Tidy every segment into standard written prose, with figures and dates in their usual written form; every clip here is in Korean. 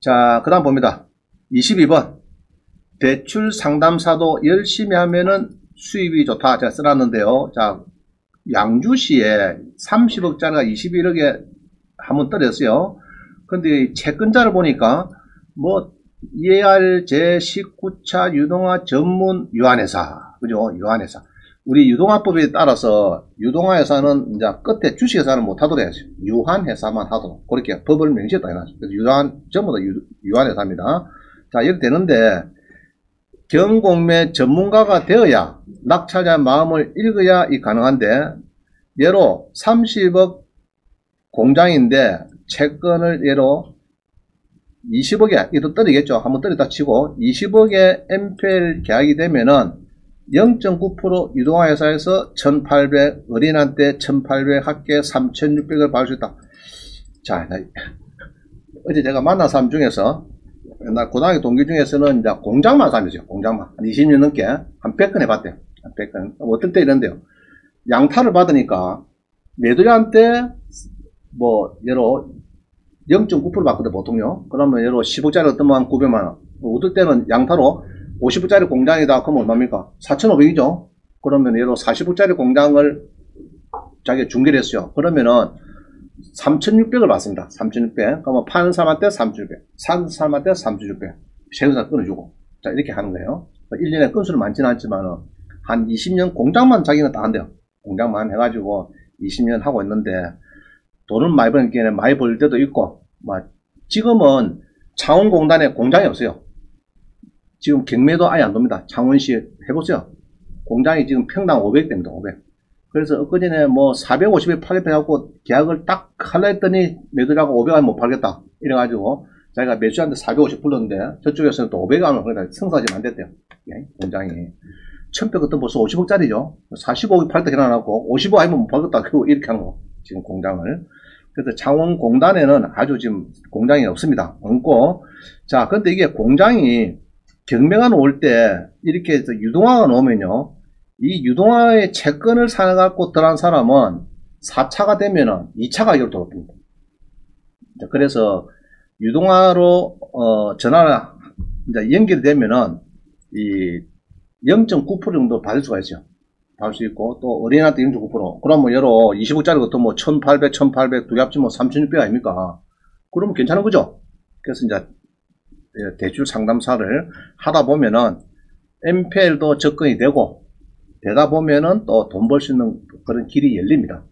자, 그 다음 봅니다. 22번. 대출 상담사도 열심히 하면은 수입이 좋다. 제가 써놨는데요. 자, 양주시에 30억짜리가 21억에 한번 떨어졌어요. 근데 채권자를 보니까 뭐 ER 제19차 유동화 전문 유한회사, 그죠? 유한회사. 우리 유동화법에 따라서 유동화회사는 이제 끝에 주식회사는 못하도록 해야죠. 유한회사만 하도록. 그렇게 법을 명시했다 해놨어요. 그래서 전부 다 유한회사입니다. 자, 이렇게 되는데, 경공매 전문가가 되어야 낙찰자의 마음을 읽어야 이 가능한데, 예로 30억 공장인데, 채권을 예로 20억에, 이것도 떨어지겠죠. 한번 떨어졌다 치고, 20억에 MPL 계약이 되면은 0.9% 유동화회사에서 1800, 어린한테 1800, 합계 3600을 받을 수 있다. 자, 어제 제가 만난 사람 중에서, 나 고등학교 동기 중에서는 이제 공장만 사람이죠. 공장만. 한 20년 넘게, 한 100건 해봤대요. 한 100건. 어떨 때 이런데요. 양타를 받으니까, 매도자한테, 뭐, 예로, 0.9% 받거든, 보통요. 그러면 예로 10억짜리 어떤 한 900만원. 어떨 때는 양타로 50억짜리 공장이다. 그러면 얼마입니까? 4,500이죠. 그러면 예로 40억짜리 공장을 자기가 중개를 했어요. 그러면은 3,600을 받습니다. 3,600. 그러면 파는 사람한테 3,600. 사는 사람한테 3,600. 세금사 끊어주고. 자, 이렇게 하는 거예요. 1년에 건수는 많지는 않지만은 한 20년 공장만 자기는 다 한대요. 공장만 해가지고 20년 하고 있는데 돈은 많이 버는 게 많이 벌 때도 있고, 지금은 창원공단에 공장이 없어요. 지금 경매도 아예 안 돕니다. 창원시 해보세요. 공장이 지금 평당 500대입니다. 500. 그래서 엊그전에 뭐 450에 팔겠다고 계약을 딱 하려 했더니 매도자가 500원 못 팔겠다. 이래가지고 자기가 매수자한테 450 불렀는데 저쪽에서는 또 500원을 그러니까 성사하지 안 됐대요. 예? 공장이. 1100 벌써 50억짜리죠. 45억이 팔다 일어나고 50억 아니면 못 팔겠다. 이렇게 하는 거. 지금 공장을. 그래서 창원공단에는 아주 지금 공장이 없습니다. 없고. 자, 근데 이게 공장이 경매가 올 때 이렇게 해서 유동화가 나오면요. 이 유동화의 채권을 사갖고 들어간 사람은 4차가 되면은 2차 가격으로 돌아옵니다. 그래서 유동화로 전화를 이제 연결이 되면은 이 0.9% 정도 받을 수가 있어요. 받을 수 있고 또 어린이한테 0.9%. 그러면 예로 20억짜리 것도 뭐 1,800, 1,800 두 개 합치면 3,600 아닙니까? 그러면 괜찮은 거죠. 그래서 이제 대출 상담사를 하다 보면은 MPL도 접근이 되고 되다 보면은 또 돈 벌 수 있는 그런 길이 열립니다.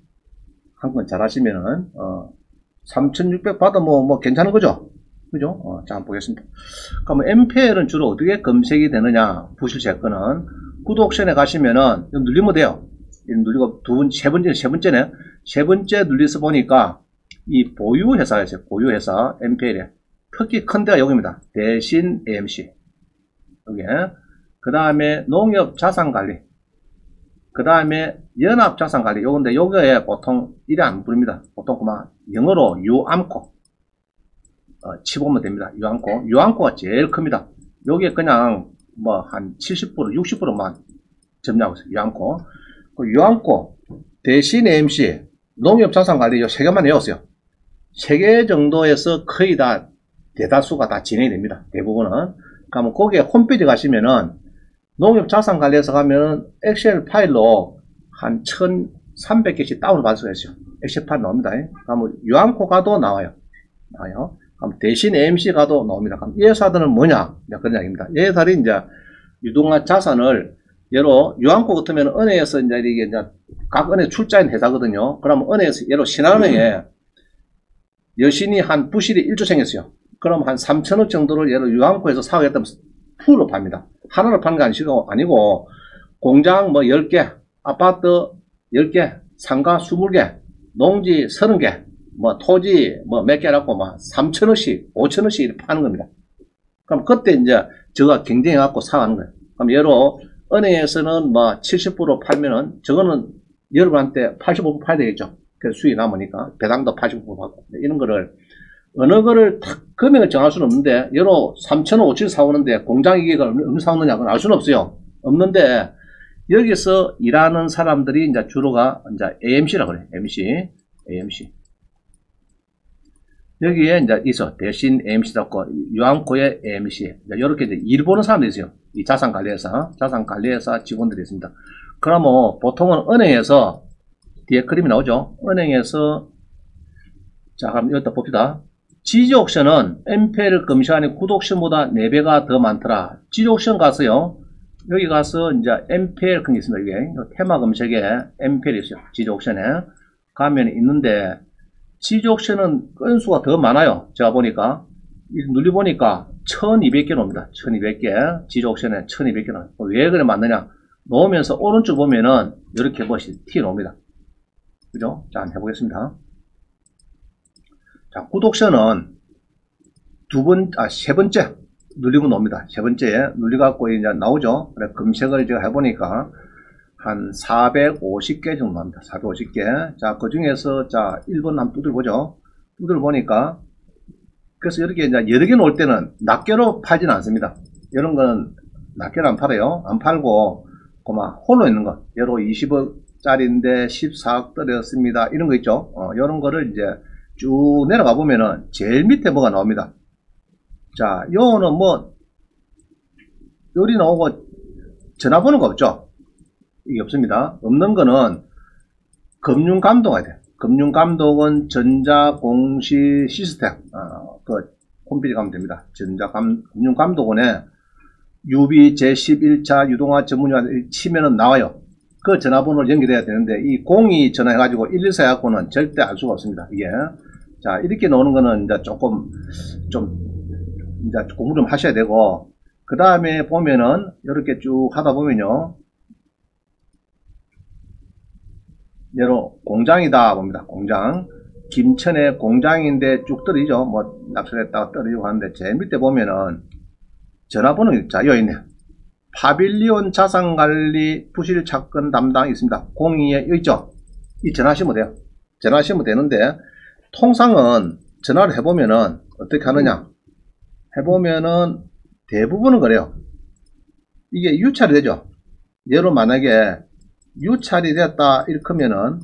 한 건 잘 하시면은 3,600 받아 뭐 괜찮은 거죠. 그죠? 자, 한번 보겠습니다. 그러면 MPL은 주로 어떻게 검색이 되느냐? 부실 채권은 구독션에 가시면은 누르면 돼요. 누르고 세 번째네. 세 번째 눌려서 보니까 이 보유회사였어요. 보유회사 MPL에 특히 큰 데가 여기입니다. 대신 AMC. 여기. 그 다음에 농협자산관리. 그 다음에 연합자산관리. 요건데, 여기에 보통 이래 안 부릅니다. 보통 그만 영어로 유암코. 치보면 됩니다. 유암코. 유암코가 제일 큽니다. 여기에 그냥 뭐 한 70%, 60%만 점유하고 있어요. 유암코. 그 유암코, 대신 AMC, 농협자산관리 요 세 개만 외웠어요. 세 개 정도에서 거의 다 대다수가 다 진행이 됩니다. 대부분은. 그러면 거기에 홈페이지 가시면은 농협자산관리에서 가면은 엑셀 파일로 한 1,300개씩 다운을 받을 수가 있어요. 엑셀 파일 나옵니다. 그러면 유암코 가도 나와요. 그럼 대신 AMC 가도 나옵니다. 그럼 이 회사들은 뭐냐? 그런 이야기입니다. 이 회사들이 이제 유동화 자산을 예로 유암코 같으면 은행에서 이제 이게 이제 각 은행 출자인 회사거든요. 그러면 은행에서 예로 신한은행에 여신이 한 부실이 1조 생겼어요. 그럼 한 3천억 정도를 예로 유암코에서 사겠다면 풀로 팝니다. 하나를 파는 게 아니고 공장 뭐 10개, 아파트 10개, 상가 20개, 농지 30개, 뭐 토지 뭐 몇 개라고 막 3천억씩, 5천억씩 이렇게 파는 겁니다. 그럼 그때 이제 저가 경쟁해 갖고 사가는 거예요. 그럼 예로 은행에서는 뭐 70% 팔면은 저거는 여러분한테 85% 팔야 되겠죠. 그래서 수익이 남으니까 배당도 85% 받고 이런 거를 어느 거를 딱 금액을 정할 수는 없는데 예로 3천원 5천원 사오는데 공장 이익을 얼마 사오느냐 그건 알 수는 없어요. 없는데 여기서 일하는 사람들이 이제 주로가 이제 AMC라고 그래요. AMC. 여기에 이제 있어. 대신 AMC 잡고, 유한코의 AMC. 이렇게 이제 일 보는 사람들이 있어요. 이 자산관리회사 직원들이 있습니다. 그러면 보통은 은행에서, 뒤에 그림이 나오죠? 은행에서, 자, 그럼 여기다 봅시다. 지지옥션은 MPL을 검시하는 굿옥션보다 4배가 더 많더라. 지지옥션 가서요. 여기 가서 이제 MPL 그런 게 있습니다. 이게 테마 검색에 MPL이 있어요. 지지옥션에 가면 있는데 지지옥션은 건수가 더 많아요. 제가 보니까 눌려보니까 1200개 나옵니다. 1200개 지지옥션에 1200개 나와요. 왜 그래 많느냐? 놓으면서 오른쪽 보면은 이렇게 멋이 티 나옵니다. 그죠? 자, 한번 해보겠습니다. 자, 굿옥션은 세 번째 눌리면 나옵니다. 세 번째에 눌려갖고 이제 나오죠. 그래, 검색을 제가 해보니까 한 450개 정도 나옵니다. 450개. 자, 그 중에서, 자, 1번 한번 두들보죠. 두들보니까, 그래서 이렇게 이제 여러 개 놓을 때는 낱개로 팔지는 않습니다. 이런 거는 낱개로 안 팔아요. 안 팔고, 그만 홀로 있는 거. 예로 20억짜리인데 14억 떨어졌습니다. 이런 거 있죠. 이런 거를 이제 쭉 내려가 보면은 제일 밑에 뭐가 나옵니다. 자, 요거는 뭐 요리 나오고 전화번호가 없죠. 이게 없습니다. 없는 거는 금융감독이 돼요. 금융감독은 전자공시 시스템 그 홈페이지 가면 됩니다. 금융감독원에 유비 제11차 유동화 전문위원 치면은 나와요. 그 전화번호를 연결해야 되는데 이 02 전화해가지고 114 해갖고는 절대 알 수가 없습니다. 이게 자 이렇게 나오는 거는 이제 조금 좀 이제 공부 좀 하셔야 되고 그 다음에 보면은 이렇게 쭉 하다 보면요 예로 공장이다 봅니다. 공장 김천의 공장인데 쭉 떨어지죠. 뭐 낙찰했다가 떨어지고 하는데 제일 밑에 보면은 전화번호 자 여기 있네요. 파빌리온 자산관리 부실 차건 담당 있습니다. 02에 여기 있죠. 이 전화하시면 돼요. 전화하시면 되는데 통상은 전화를 해보면은 어떻게 하느냐 해보면은 대부분은 그래요. 이게 유찰이 되죠. 예로 만약에 유찰이 됐다 이렇게 하면은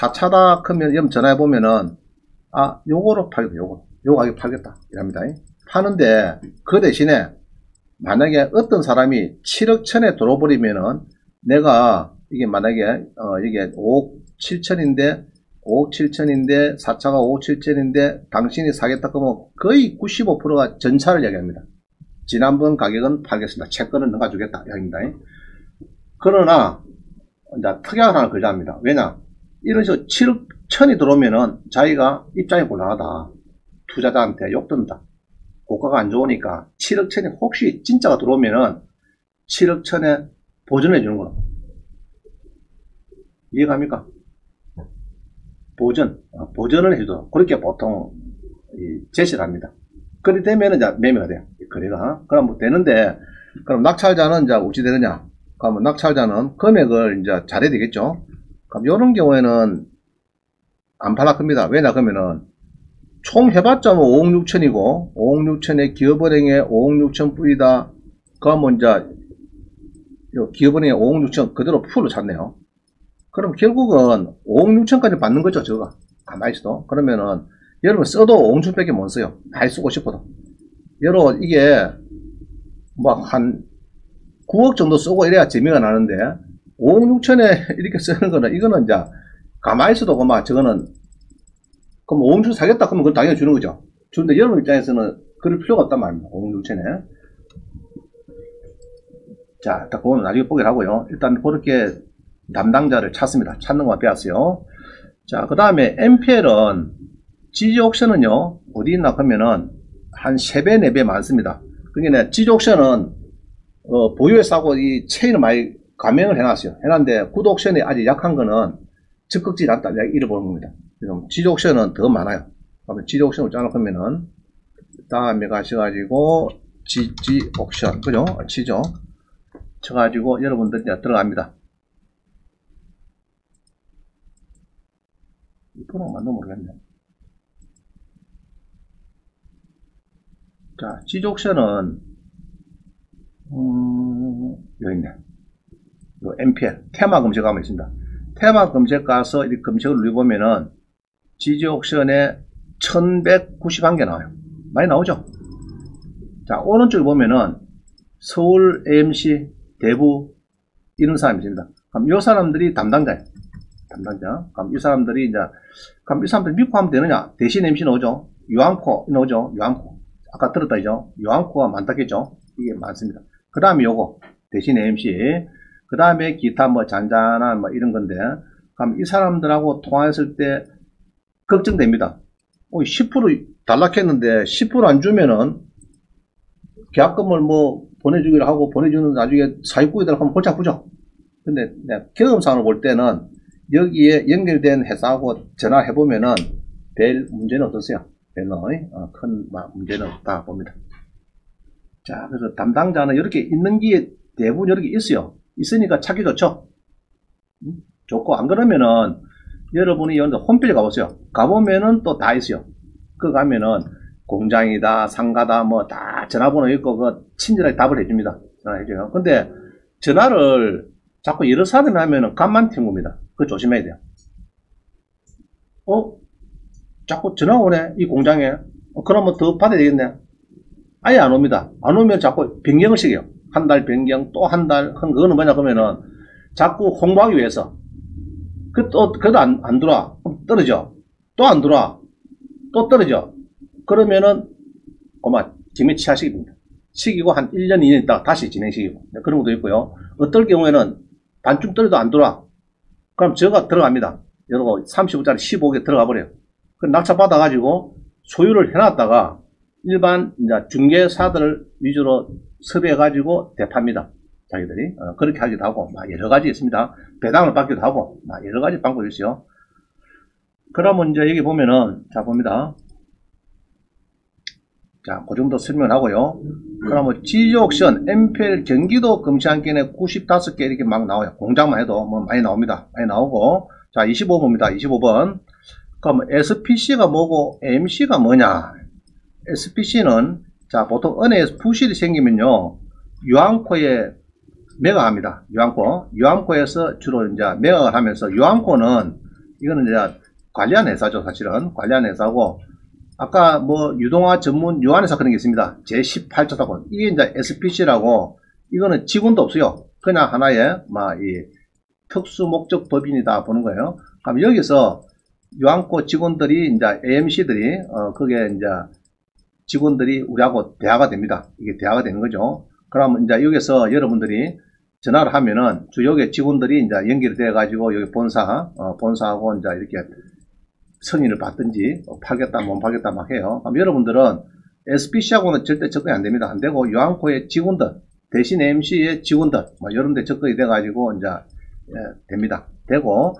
4차다 크면 염 전화해보면은 아 요거로 팔겠다 요거 가격 팔겠다 이랍니다. 파는데 그 대신에 만약에 어떤 사람이 7억 천에 들어버리면은 내가 이게 만약에 이게 5억 7천인데 5억 7천인데 4차가 5억 7천인데 당신이 사겠다 그러면 거의 95%가 전차를 얘기합니다. 지난번 가격은 팔겠습니다. 채권은 넣어주겠다 이야기입니다. 그러나 이제 특약을 하나 걸자 합니다. 왜냐 이런 식으로 7억 천이 들어오면은 자기가 입장이 곤란하다. 투자자한테 욕든다. 고가가 안 좋으니까 7억 천이 혹시 진짜가 들어오면은 7억 천에 보전해 주는 거예요. 이해갑니까? 보전을 해주도록 그렇게 보통 제시를 합니다. 그렇게 되면 이제 매매가 돼요. 거래가. 그럼 뭐 되는데, 그럼 낙찰자는 이제 어찌 되느냐? 그러면 낙찰자는 금액을 이제 잘해야 되겠죠? 그럼 이런 경우에는 안 팔락합니다. 왜냐, 그러면은 총 해봤자 뭐 5억 6천이고, 5억 6천에 기업은행에 5억 6천 뿌이다. 그러면 이제 기업은행에 5억 6천 그대로 풀로 찼네요. 그럼 결국은 5억 6천까지 받는 거죠, 저거. 가만히 있어도. 그러면은, 여러분 써도 5억 6천밖에 못 써요. 많이 쓰고 싶어도. 여러분, 이게, 뭐, 한 9억 정도 쓰고 이래야 재미가 나는데, 5억 6천에 이렇게 쓰는 거는, 이거는 이제, 가만히 있어도, 그만, 저거는, 그럼 5억 6천 사겠다? 그러면 그걸 당연히 주는 거죠. 주는데, 여러분 입장에서는 그럴 필요가 없단 말입니다. 5억 6천에. 자, 딱 그거는 나중에 보기로 하고요. 일단, 그렇게, 담당자를 찾습니다. 찾는 것만 배웠어요. 자, 그 다음에 MPL은 지지 옥션은요 어디 있나 하면은 한 3배 4배 많습니다. 그러니까 지지 옥션은 보유에 싸고 이 체인을 많이 감행을 해놨어요. 해놨는데 굿 옥션이 아직 약한 거는 적극적이지 않다 잃어버린 겁니다. 지지 옥션은 더 많아요. 그러면 지지 옥션을 짜놓으면은 다음에 가셔가지고 지지 옥션 그죠? 치죠. 쳐가지고 여러분들 이제 들어갑니다. 번호가 맞나 모르겠네. 자, 지지옥션은 여기 있네. 요 MPL 테마 검색하면 있습니다. 테마 검색 가서 이 검색을 누르보면은 지지옥션에 1191개 나와요. 많이 나오죠? 자, 오른쪽에 보면은 서울 AMC, 대부, 이런 사람이 있습니다. 그럼 이 사람들이 담당자예요. 담당자. 그럼 이 사람들이 이제, 그럼 이 사람들 믿고 하면 되느냐? 대신 MC 나오죠? 요한코 나오죠? 요한코. 아까 들었다죠? 요한코가 많다겠죠? 이게 많습니다. 그 다음에 요거, 대신 MC. 그 다음에 기타 뭐 잔잔한 뭐 이런 건데, 그럼 이 사람들하고 통화했을 때 걱정됩니다. 10% 달락했는데 10% 안 주면은 계약금을 뭐 보내주기로 하고 보내주는 나중에 사익구이들 하면 골치 아프죠. 근데 경험상으로 볼 때는 여기에 연결된 회사하고 전화해보면은 별 문제는 없었어요. 별로 큰 문제는 없다 봅니다. 자, 그래서 담당자는 이렇게 있는 게 대부분 이렇게 있어요. 있으니까 찾기 좋죠. 좋고, 안 그러면은 여러분이 여기 홈페이지 가보세요. 가보면은 또 다 있어요. 그 가면은 공장이다, 상가다, 뭐 다 전화번호 있고, 그 친절하게 답을 해줍니다. 전화해줘요. 근데 전화를 자꾸 여러 사람이 하면은 간만 튕깁니다. 그거 조심해야 돼요. 자꾸 전화 오네, 이 공장에. 그러면 더 받아야 되겠네. 아예 안 옵니다. 안 오면 자꾸 변경을 시켜요. 한 달 변경, 또 한 달, 그거는 뭐냐, 그러면은 자꾸 홍보하기 위해서. 그래도 안 들어와. 그럼 떨어져. 또 안 들어와. 또 떨어져. 그러면은, 그만, 진행 취하시기 됩니다. 시키고 한 1년, 2년 있다가 다시 진행시키고. 그런 것도 있고요. 어떨 경우에는 반쯤 떨어도 안 들어와. 그럼 저가 들어갑니다. 여러분, 35짜리 15개 들어가 버려요. 그 낙찰 받아가지고 소유를 해놨다가 일반 이제 중개사들을 위주로 섭외해가지고 대파입니다. 자기들이. 그렇게 하기도 하고, 여러 가지 있습니다. 배당을 받기도 하고, 여러 가지 방법이 있어요. 그러면 이제 여기 보면은, 자, 봅니다. 자, 그 정도 설명을 하고요. 그러면 지옥션, MPL 경기도 금시안건에 95개 이렇게 막 나와요. 공장만 해도 뭐 많이 나옵니다. 많이 나오고. 자, 25번입니다. 25번. 그럼 SPC가 뭐고, AMC가 뭐냐? SPC는, 자, 보통 은행에서 부실이 생기면요, 유한코에 매각합니다. 유한코에서 주로 이제 매각을 하면서, 유한코는, 이거는 이제 관리한 회사죠, 사실은. 관리한 회사고, 아까 뭐 유동화 전문 유한회사 그런 게 있습니다. 제18조사본. 이게 이제 SPC라고, 이거는 직원도 없어요. 그냥 하나의, 이 특수 목적 법인이다 보는 거예요. 그럼 여기서 유한코 직원들이 이제 AMC들이, 그게 이제 직원들이 우리하고 대화가 됩니다. 이게 대화가 되는 거죠. 그러면 이제 여기서 여러분들이 전화를 하면은 주역의 직원들이 이제 연결이 돼가지고 여기 본사하고 이제 이렇게 승인을 받든지 팔겠다 못 팔겠다 막 해요. 그럼 여러분들은 SPC하고는 절대 접근이 안 됩니다. 안 되고 유한코의 직원들 대신 AMC의 직원들 이런 데 접근이 돼가지고 이제 됩니다. 되고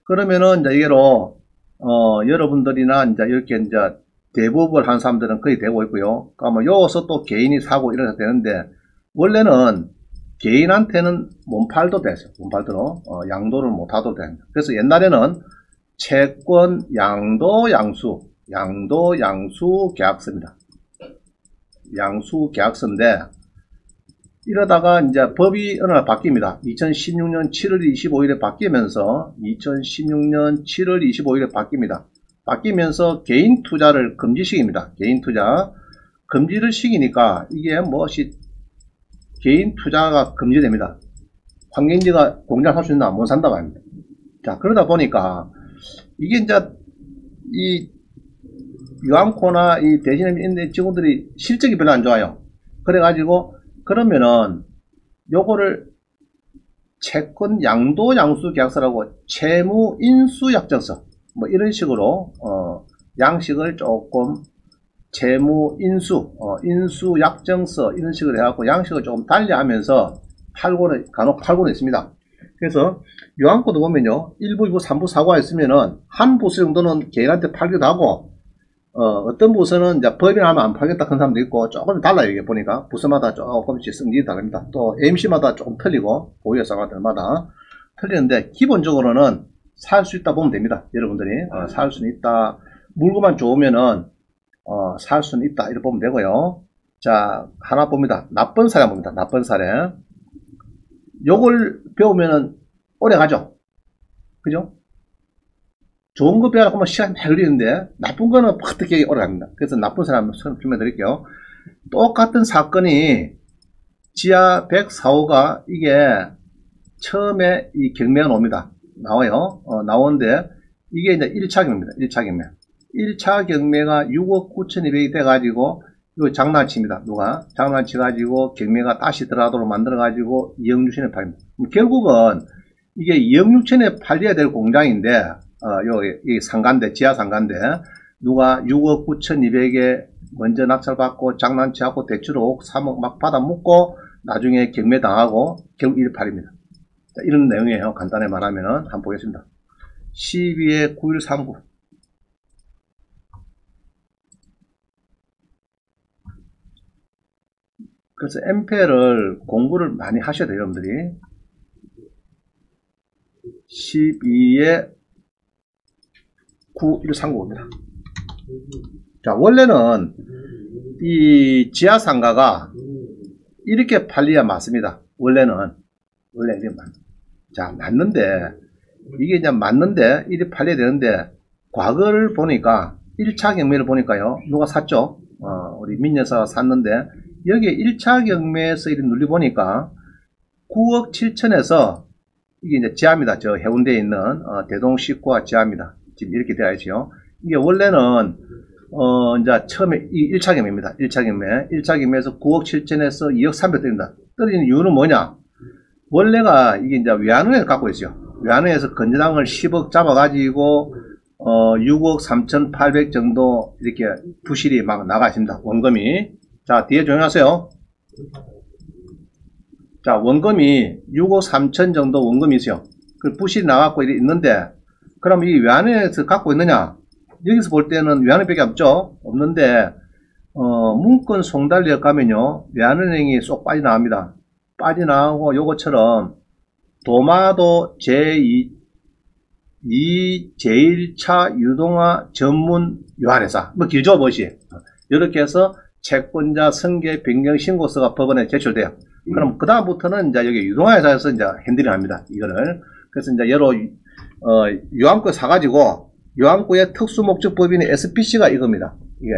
그러면은 이제 이게로 여러분들이나 이제 이렇게 이제 대부업을 한 사람들은 거의 되고 있고요. 그러면 여기서 또 개인이 사고 이래서 되는데 원래는 개인한테는 못 팔도 됐어요. 못 팔도록 양도를 못 하도록 됩니다. 그래서 옛날에는 채권 양도 양수 계약서입니다. 양수 계약서인데 이러다가 이제 법이 어느 날 바뀝니다. 2016년 7월 25일에 바뀌면서 2016년 7월 25일에 바뀝니다. 바뀌면서 개인 투자를 금지시킵니다. 개인 투자 금지를 시키니까 이게 무엇이 개인 투자가 금지됩니다. 환경지가 공장을 할 수 있나 못 산다고 합니다. 자, 그러다 보니까 이게 이제 이 유한코나 이 대신에 있는 직원들이 실적이 별로 안 좋아요. 그래가지고 그러면은 요거를 채권 양도 양수 계약서라고 채무 인수 약정서 이런 식으로 양식을 조금 채무 인수 인수 약정서 이런 식으로 해갖고 양식을 조금 달리 하면서 간혹 팔고는 있습니다. 그래서 유한코도 보면요 1부, 2부, 3부, 4부가 있으면은 한 부서 정도는 개인한테 팔기도 하고 어떤 부서는 이제 법인을 하면 안 팔겠다 그런 사람도 있고 조금 달라요. 이게 보니까 부서마다 조금씩 성질이 다릅니다. 또 AMC마다 조금 틀리고 보유회사마다 틀리는데 기본적으로는 살 수 있다 보면 됩니다. 여러분들이 살 수는 있다. 물건만 좋으면은 살 수는 있다 이렇게 보면 되고요. 자, 하나 봅니다. 나쁜 사례 봅니다. 나쁜 사례. 요걸 배우면은 오래 가죠. 그죠? 좋은 거 배우려고 하면 시간이 많이 걸리는데 나쁜 거는 어떻게 오래 갑니다. 그래서 나쁜 사람 설명해 드릴게요. 똑같은 사건이 지하 104호가 이게 처음에 이 경매가 나옵니다. 나와요. 나오는데 이게 이제 1차 경매입니다. 1차 경매. 1차 경매가 6억 9,200이 돼가지고 이거 장난칩니다. 누가 장난치가지고 경매가 다시 들어가도록 만들어가지고 2억 6천에 팔립니다. 결국은 이게 2억 6천에 팔려야 될 공장인데 이 상가인데 지하 상가인데 누가 6억 9,200에 먼저 낙찰받고 장난치하고 대출 5억 3억 막 받아 먹고 나중에 경매 당하고 결국 1을 팔립니다. 자, 이런 내용이에요. 간단히 말하면은 한번 보겠습니다. 12에 9139. 그래서 MPL을 공부를 많이 하셔야 돼요, 여러분들이. 12에 9139입니다. 자, 원래는 이 지하상가가 이렇게 팔려야 맞습니다. 원래 이렇게 자, 맞는데, 이게 이제 맞는데, 이렇게 팔려야 되는데, 과거를 보니까, 1차 경매를 보니까요, 누가 샀죠? 우리 민여사가 샀는데, 여기에 1차 경매에서 이렇게 눌려보니까, 9억 7천에서, 이게 이제 지하입니다. 저 해운대에 있는, 대동 19화 지하입니다. 지금 이렇게 되어 있죠. 이게 원래는, 이제 처음에 이 1차 경매입니다. 1차 경매. 1차 경매에서 9억 7천에서 2억 300 떨립니다. 떨어지는 이유는 뭐냐? 원래가 이게 이제 외환은행을 갖고 있어요. 외환은행에서 건전항을 10억 잡아가지고 6억 3,800 정도 이렇게 부실이 막 나가 있습니다. 원금이. 자, 뒤에 조용하세요. 자, 원금이 6억 3천 정도 원금이 있어요. 그 부실이 나갖고 있는데, 그럼 이 외환은행에서 갖고 있느냐? 여기서 볼 때는 외환은행밖에 없죠. 없는데 문건 송달리에 가면요, 외환은행이 쏙 빠져나갑니다. 빠져나오고 요것처럼 도마도 제1차 유동화 전문 유한회사, 뭐 길죠, 뭐시. 이렇게 해서 채권자 승계 변경 신고서가 법원에 제출돼요. 그럼 그 다음부터는 이제 여기 유동화회사에서 이제 핸들링 합니다. 이거를. 그래서 이제 여러 유한권 사가지고 유한권의 특수목적법인의 SPC가 이겁니다. 이게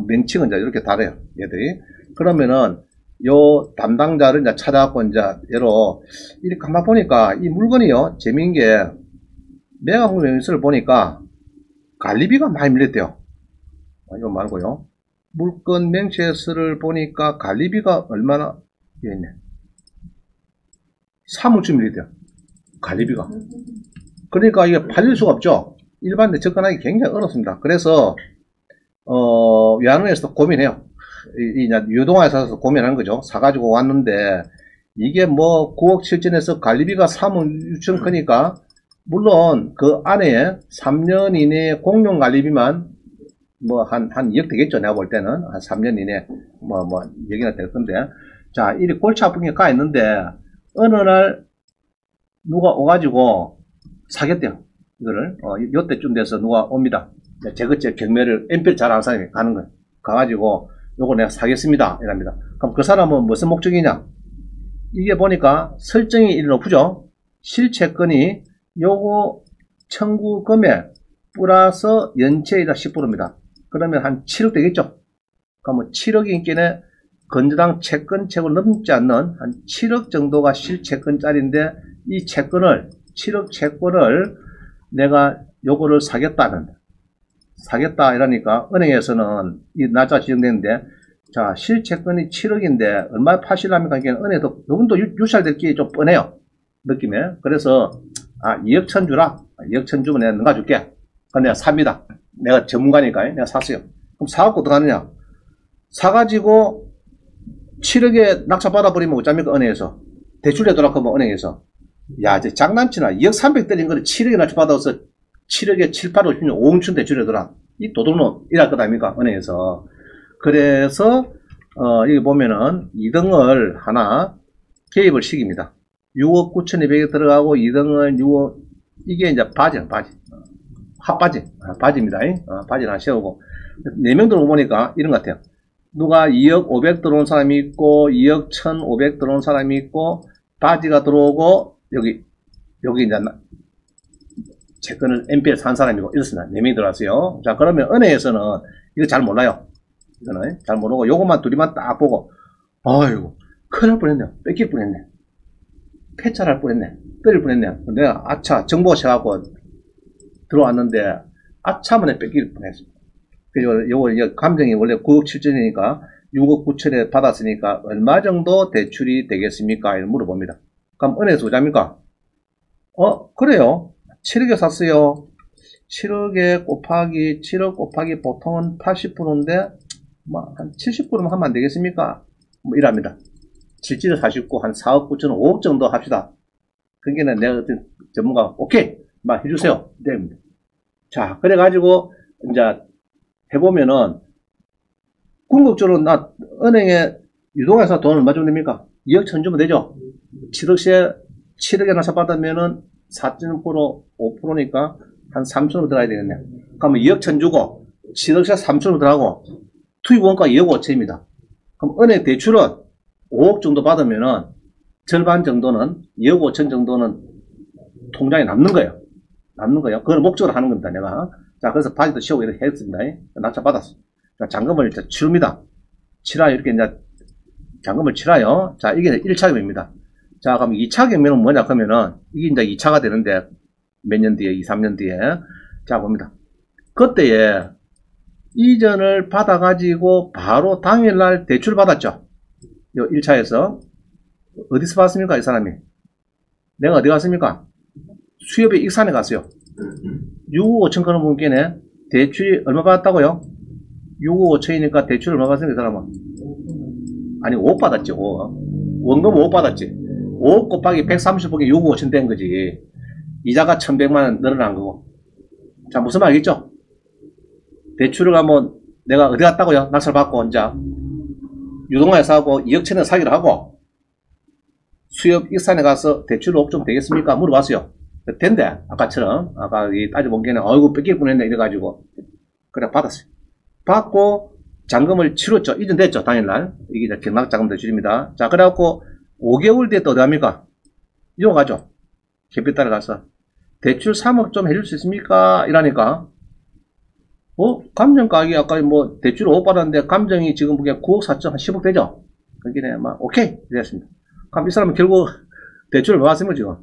명칭은 이제 이렇게 다르요. 얘들이. 그러면은 요 담당자를 이제 찾아갖고 이제 예로 이렇게 가만 보니까 이 물건이요, 재미있는 게 매각 명세서를 보니까 관리비가 많이 밀렸대요. 이거 말고요. 물건 명세서를 보니까 관리비가 얼마나 있네. 3억쯤 밀렸대요. 관리비가. 그러니까 이게 팔릴 수가 없죠. 일반인들 접근하기 굉장히 어렵습니다. 그래서 외환은행에서도 고민해요. 유동화에서 고민하는 거죠. 사가지고 왔는데 이게 뭐 9억 7천에서 관리비가 3억 6천 크니까 물론 그 안에 3년 이내에 공용 관리비만 뭐 한 2억 되겠죠. 내가 볼 때는 한 3년 이내 뭐 얘기가 될 건데, 자, 이리 골치 아픈 게 가 있는데 어느 날 누가 오가지고 사겠대요. 이거를 요때쯤 돼서 누가 옵니다. 제그제 경매를 MPL 잘 아는 사람이 가는 거예요. 가가지고 요거 내가 사겠습니다 이랍니다. 그럼 그 사람은 무슨 목적이냐? 이게 보니까 설정이 이리 높죠. 실채권이 요거 청구 금액 플러스 연체이다 10%입니다. 그러면 한 7억 되겠죠. 그러면 7억인께는 건전항 채권책을 넘지 않는 한 7억 정도가 실채권짜리인데, 이 채권을 7억 채권을 내가 요거를 사겠다 이러니까 은행에서는 이 날짜 지정되는데, 자, 실채권이 7억인데 얼마에 파실랍니까? 은행도 요금도 유찰될 게 좀 뻔해요, 느낌에. 그래서 2억 천 주라. 2억 천 주면 내가 넘가줄게. 그럼 내가 삽니다. 내가 전문가니까 내가 샀어요. 그럼 사갖고 어떡하느냐? 사가지고 7억에 낙찰 받아버리면 어쩝니까? 은행에서 대출 내도록 하면 은행에서, 야, 이제 장난치나. 2억 300 때린 거를 7억에 낙찰 받아서 7억에 7, 8, 5, 6, 5억 대출 내더라. 이 도둑놈 일할 것 아닙니까? 은행에서. 그래서 여기 보면은 2등을 하나 개입을 시킵니다. 6억 9,200에 들어가고 2등을 6억, 이게 이제 바지야, 바지. 핫바지. 바지입니다. 바지를 하나 세우고. 4명 들어오고 보니까 이런 것 같아요. 누가 2억 500 들어온 사람이 있고, 2억 1,500 들어온 사람이 있고, 바지가 들어오고, 여기 이제 채권을 NPL 산 사람이고 이렇습니다. 4명이 들어왔어요. 자, 그러면 은행에서는 이거 잘 몰라요. 이거는 잘 모르고 요것만 둘이만 딱 보고 아이고 큰일 날 뻔했네. 뺏길 뻔했네. 폐찰할 뻔했네. 때릴 뻔했네. 내가 아차 정보가 쳐갖고 들어왔는데 아차만에 뺏길 뻔했습니다. 그리고 요거 감정이 원래 9억 7천이니까 6억 9천에 받았으니까 얼마 정도 대출이 되겠습니까? 이렇게 물어봅니다. 그럼 은행에서 오자입니까? 그래요. 7억에 샀어요. 7억에 곱하기 7억 곱하기 보통은 80%인데 뭐 한 70%면 하면 안 되겠습니까? 뭐 이랍니다. 실질을 사십고 한 4억 9천 5억 정도 합시다. 그게는 내가 어떤 전문가 오케이 막 해주세요. 됩니다. 자, 그래가지고 이제 해보면은 궁극적으로 나 은행에 유동해서 돈 얼마 주면 됩니까? 2억 천 주면 되죠. 7억에 나서 받으면은 4.5% 5%니까 한 3천으로 들어가야 되겠네. 그러면 2억 천 주고 7억에 3천으로 들어가고 투입원가 2억 5천입니다. 그럼 은행 대출은 5억 정도 받으면은 절반 정도는 2억 5천 정도는 통장에 남는 거예요. 남는 거예요. 그걸 목적으로 하는 겁니다. 내가. 자, 그래서 바지도 씌우고 이렇게 했습니다. 낙찰 받았어. 자, 잔금을 이제 치릅니다. 치라 이렇게 이제 잔금을 치라요. 자, 이게 1차 경매입니다. 자, 그럼 2차 경매는 뭐냐 하면은 이게 이제 2차가 되는데 몇 년 뒤에 2, 3년 뒤에 자 봅니다. 그때에 이전을 받아가지고 바로 당일날 대출 받았죠. 요 1차에서 어디서 받았습니까? 이 사람이 내가 어디 갔습니까? 수협의 익산에 갔어요. 6억 5천 그런 분께는 대출이 얼마 받았다고요? 6억 5천이니까 대출 얼마 받았습니까? 이 사람은 아니 5억 받았지. 5억 원금 5억 받았지. 5억 곱하기 130억에 6억 5천 된 거지. 이자가 1100만원 늘어난 거고. 자, 무슨 말이겠죠? 대출을 한번 내가 어디 갔다고요? 낙찰 받고 이제 유동화에서 하고 2억 천에 사기를 하고 수협 익산에 가서 대출 5억 좀 되겠습니까? 물어봤어요. 된대. 아까처럼 아까 따져본 게는 어이구 뺏길 뻔했네 이래가지고 그래 받았어요. 받고 잔금을 치렀죠. 이전됐죠. 당일날. 이게 이제 경락자금 대출입니다. 자, 그래갖고 5개월 뒤에 또 어디 합니까? 이거 가죠. 캐피탈에 가서 대출 3억 좀 해줄 수 있습니까? 이러니까 감정 가격이 아까 뭐 대출 5억 받았는데 감정이 지금 그게 9억 4천 한 10억 되죠? 그게 막 오케이 이랬습니다. 그럼 이 사람은 결국 대출을 받았습니다. 지금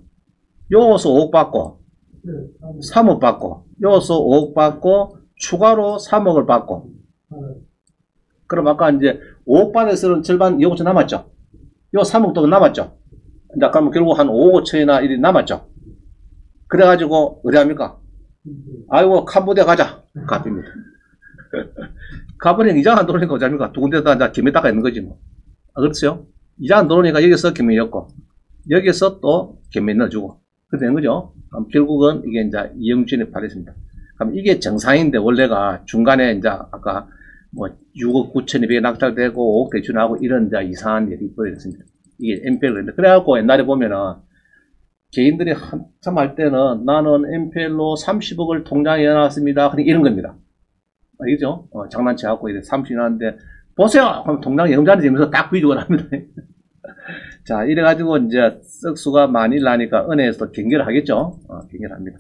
여기서 5억 받고 3억 받고 여기서 5억 받고 추가로 3억을 받고 그럼 아까 이제 5억 받아서는 절반 2억 5천 남았죠? 요 3억 도 남았죠? 이제 그러면 결국 한 5억 5천이나 이리 남았죠? 그래가지고 어디 합니까? 아이고 캄보디아 가자. 갑입니다. 가버리는 이자 안 들어오니까 어디 합니까? 두 군데다 이제 김에다가 있는 거지 뭐. 그렇죠? 이자 안 들어오니까 여기서 김에였고 여기서 또 김에 넣어주고 그렇게 된 거죠. 그럼 결국은 이게 이제 이영준이 발휘했습니다. 그럼 이게 정상인데 원래가 중간에 이제 아까 뭐 6억 9,200에 낙찰되고 5억 대출하고 이런 이제 이상한 일이 벌어졌습니다. 이게 NPL인데 그래갖고 옛날에 보면은 개인들이 한참 할 때는 나는 NPL로 30억을 통장에 넣어놨습니다. 이런 겁니다. 알겠죠? 장난치갖고 이제 30이 나왔는데 보세요! 그럼 통장에 영자리 되면서 딱 비교를 합니다. 자, 이래가지고 이제 썩수가 많이 나니까 은행에서도 경계를 하겠죠? 경계를 합니다.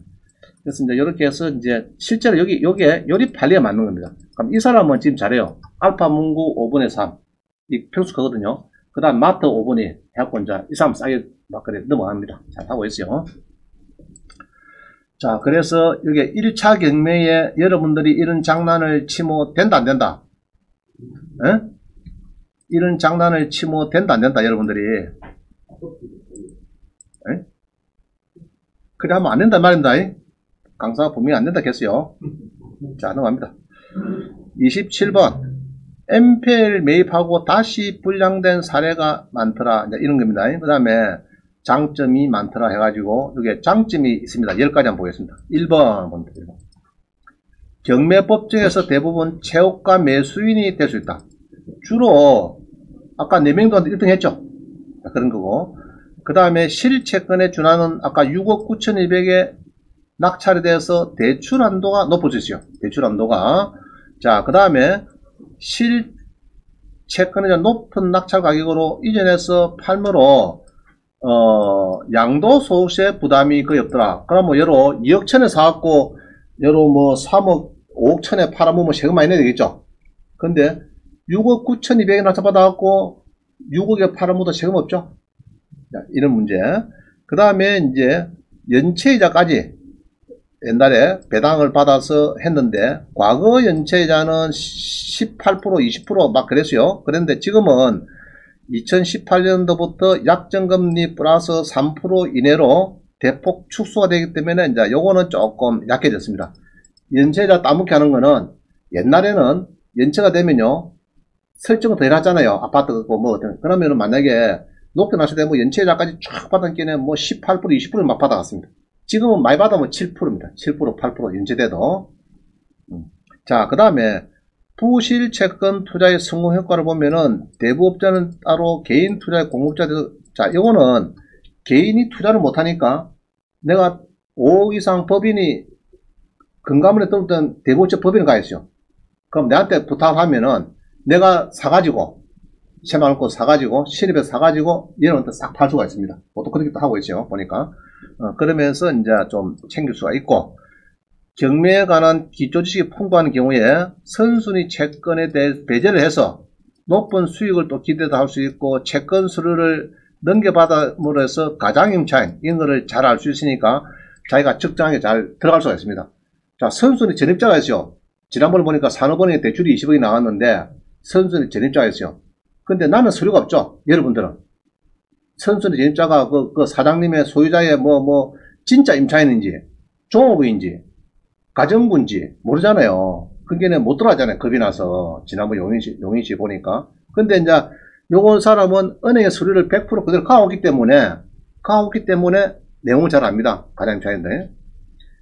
그래서 이제 이렇게 해서 이제 실제로 요게 요리 판례가 맞는 겁니다. 그럼 이 사람은 지금 잘해요. 알파 문구 5분의 3. 이 평수거든요. 그 다음 마트 5분이 해갖고 이제 이 사람 싸게 막 그래 넘어갑니다. 잘 하고 있어요. 자, 그래서 이게 1차 경매에 여러분들이 이런 장난을 치면 된다 안 된다? 에? 이런 장난을 치면 된다 안 된다 여러분들이? 에? 그래 하면 안 된다 말입니다. 강사가 분명히 안 된다 했어요. 자, 넘어갑니다. 27번 NPL 매입하고 다시 불량된 사례가 많더라. 이제 이런 겁니다. 그 다음에 장점이 많더라 해가지고 이게 장점이 있습니다. 10가지 한번 보겠습니다. 1번 봅니다. 경매법정에서 대부분 최고가 매수인이 될 수 있다. 주로 아까 4명도 1등 했죠. 그런 거고 그 다음에 실채권에 준하는 아까 6억 9,200에 낙찰에 대해서 대출 한도가 높아졌어요. 대출 한도가. 자, 그 다음에 실채권의 높은 낙찰 가격으로 이전해서 팔므로 양도소득세 부담이 거의 없더라. 그럼 뭐, 여로 2억 천에 사갖고, 여로 뭐, 3억, 5억 천에 팔아보면 세금 많이 내야 되겠죠. 근데, 6억 9,200에 낙찰받아갖고, 6억에 팔아먹어도 세금 없죠. 자, 이런 문제. 그 다음에, 이제, 연체이자까지, 옛날에 배당을 받아서 했는데, 과거 연체이자는 18%, 20% 그랬어요. 그런데 지금은 2018년도부터 약정금리 플러스 3% 이내로 대폭 축소가 되기 때문에 이제 요거는 조금 약해졌습니다. 연체이자 따먹게 하는 거는 옛날에는 연체가 되면요 설정을 더 해놨잖아요. 아파트 뭐 그러면은 만약에 높게 나서 되면 연체이자까지 쫙 받았기에는 뭐 18%, 20% 막 받아갔습니다. 지금은 많이 받으면 7%입니다. 7%, 8% 연체돼도. 자, 그 다음에 부실 채권 투자의 성공 효과를 보면은 대부업자는 따로 개인 투자의 공급자들, 자, 이거는 개인이 투자를 못하니까 내가 5억 이상 법인이 금감원에 들어오던 대부업자 법인을 가있어요. 그럼 내한테 부탁하면은 내가 사가지고 10만원권 사가지고 실입해서 사가지고 얘는 싹 팔 수가 있습니다. 보통 그렇게 또 하고 있죠. 보니까 그러면서 이제 좀 챙길 수가 있고, 경매에 관한 기초지식이 풍부한 경우에 선순위 채권에 대해 배제를 해서 높은 수익을 또 기대도 할 수 있고, 채권 수수료를 넘겨받음으로 해서 가장임차인 이런 거를 잘 알 수 있으니까 자기가 적정하게 잘 들어갈 수가 있습니다. 자, 선순위 전입자가 있어요. 지난번에 보니까 산업은행에 대출이 20억이 나왔는데 선순위 전입자가 있어요. 근데 나는 서류가 없죠. 여러분들은 선순위 전입자가 그 사장님의 소유자의 진짜 임차인인지 종업원인지 가정부인지 모르잖아요. 그게 못 들어가잖아요. 겁이 나서. 지난번 용인시 보니까. 근데 이제 요거 사람은 은행의 서류를 100% 그대로 가오기 때문에 내용을 잘 압니다. 가장임차인데.